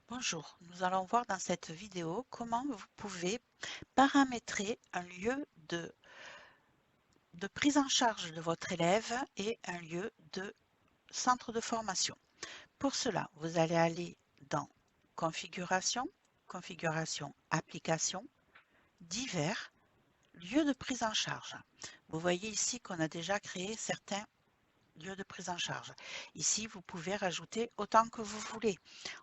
Bonjour, nous allons voir dans cette vidéo comment vous pouvez paramétrer un lieu de prise en charge de votre élève et un lieu de centre de formation. Pour cela, vous allez aller dans Configuration, Configuration Application, Divers, Lieu de prise en charge. Vous voyez ici qu'on a déjà créé certains lieu de prise en charge. Ici, vous pouvez rajouter autant que vous voulez.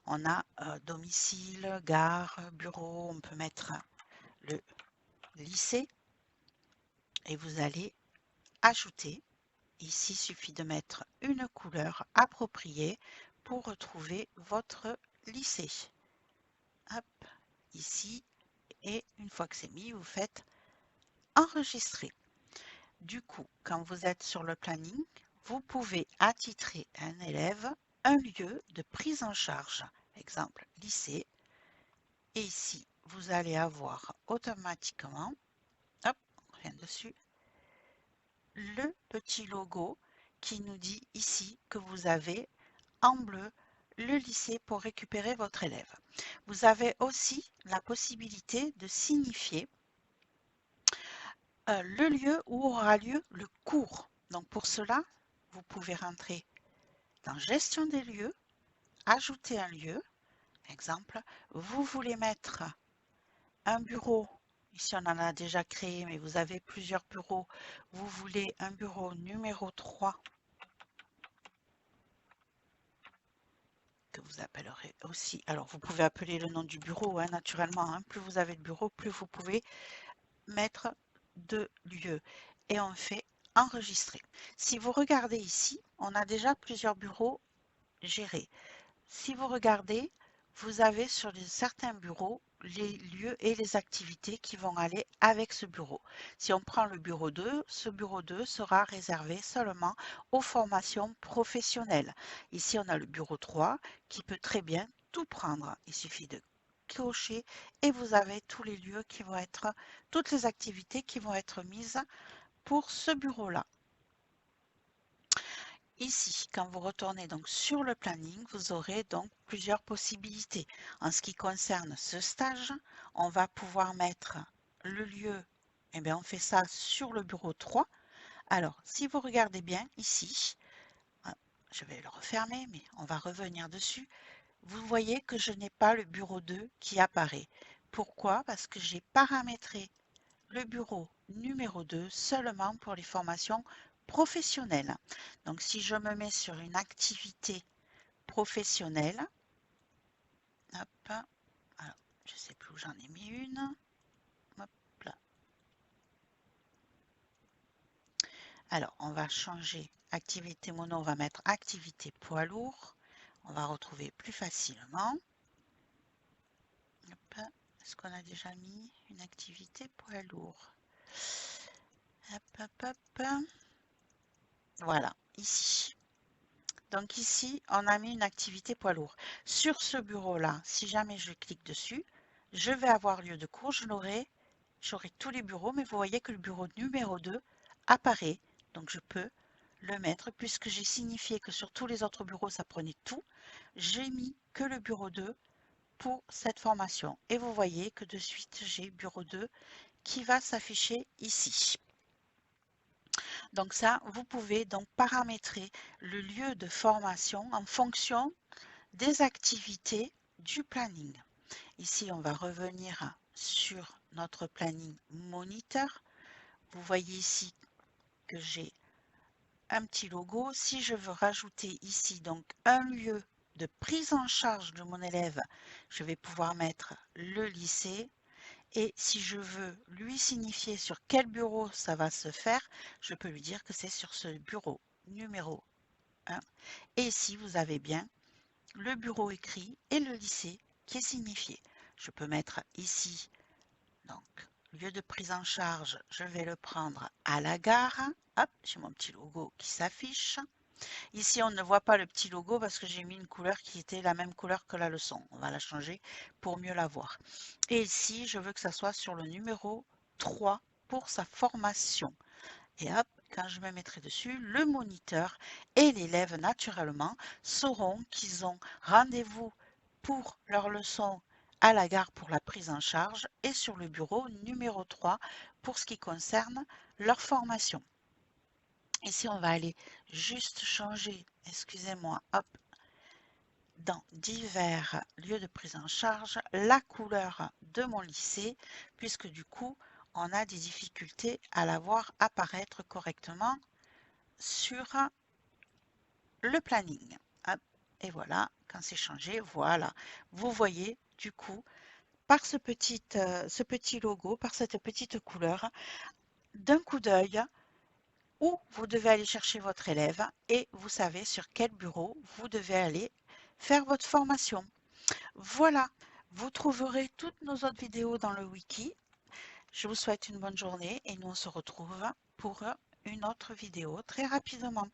On a domicile, gare, bureau, on peut mettre le lycée et vous allez ajouter. Ici, il suffit de mettre une couleur appropriée pour retrouver votre lycée. Hop, ici, et une fois que c'est mis, vous faites enregistrer. Du coup, quand vous êtes sur le planning, vous pouvez attitrer un élève un lieu de prise en charge. Exemple, lycée. Et ici, vous allez avoir automatiquement, hop, on revient dessus, le petit logo qui nous dit ici que vous avez en bleu le lycée pour récupérer votre élève. Vous avez aussi la possibilité de signifier le lieu où aura lieu le cours. Donc pour cela, vous pouvez rentrer dans Gestion des lieux, ajouter un lieu. Exemple, vous voulez mettre un bureau. Ici, on en a déjà créé, mais vous avez plusieurs bureaux. Vous voulez un bureau numéro 3 que vous appellerez aussi. Alors, vous pouvez appeler le nom du bureau, hein, naturellement. Hein. Plus vous avez de bureaux, plus vous pouvez mettre de lieux. Et on fait enregistrer. Si vous regardez ici, on a déjà plusieurs bureaux gérés. Si vous regardez, vous avez sur certains bureaux les lieux et les activités qui vont aller avec ce bureau. Si on prend le bureau 2, ce bureau 2 sera réservé seulement aux formations professionnelles. Ici, on a le bureau 3 qui peut très bien tout prendre. Il suffit de cocher et vous avez tous les lieux qui vont être, toutes les activités qui vont être mises pour ce bureau-là. Ici, quand vous retournez donc sur le planning, vous aurez donc plusieurs possibilités. En ce qui concerne ce stage, on va pouvoir mettre le lieu, eh bien on fait ça sur le bureau 3. Alors, si vous regardez bien ici, je vais le refermer, mais on va revenir dessus. Vous voyez que je n'ai pas le bureau 2 qui apparaît. Pourquoi? Parce que j'ai paramétré le bureau numéro 2 seulement pour les formations professionnelles. Donc, si je me mets sur une activité professionnelle, hop, alors, je ne sais plus où j'en ai mis une. Hop là. Alors, on va changer activité mono, on va mettre activité poids lourd. On va retrouver plus facilement. Est-ce qu'on a déjà mis une activité poids lourd? Hop, hop, hop. Voilà, ici. Donc ici, on a mis une activité poids lourd. Sur ce bureau-là, si jamais je clique dessus, je vais avoir lieu de cours, j'aurai tous les bureaux, mais vous voyez que le bureau numéro 2 apparaît. Donc je peux le mettre, puisque j'ai signifié que sur tous les autres bureaux, ça prenait tout. J'ai mis que le bureau 2 pour cette formation. Et vous voyez que de suite, j'ai bureau 2 qui va s'afficher ici. Donc ça, vous pouvez donc paramétrer le lieu de formation en fonction des activités du planning. Ici, on va revenir sur notre planning moniteur. Vous voyez ici que j'ai un petit logo. Si je veux rajouter ici donc un lieu de prise en charge de mon élève, je vais pouvoir mettre le lycée. Et si je veux lui signifier sur quel bureau ça va se faire, je peux lui dire que c'est sur ce bureau numéro 1. Et ici, vous avez bien le bureau écrit et le lycée qui est signifié. Je peux mettre ici, donc, lieu de prise en charge, je vais le prendre à la gare. Hop, j'ai mon petit logo qui s'affiche. Ici, on ne voit pas le petit logo parce que j'ai mis une couleur qui était la même couleur que la leçon. On va la changer pour mieux la voir. Et ici, je veux que ça soit sur le numéro 3 pour sa formation. Et hop, quand je me mettrai dessus, le moniteur et l'élève, naturellement, sauront qu'ils ont rendez-vous pour leur leçon à la gare pour la prise en charge et sur le bureau numéro 3 pour ce qui concerne leur formation. Ici, on va aller juste changer, excusez-moi, hop, dans divers lieux de prise en charge, la couleur de mon lycée, puisque du coup, on a des difficultés à la voir apparaître correctement sur le planning. Hop, et voilà, quand c'est changé, voilà. Vous voyez, du coup, par ce petit logo, par cette petite couleur, d'un coup d'œil, où vous devez aller chercher votre élève et vous savez sur quel bureau vous devez aller faire votre formation. Voilà, vous trouverez toutes nos autres vidéos dans le wiki. Je vous souhaite une bonne journée et nous on se retrouve pour une autre vidéo très rapidement.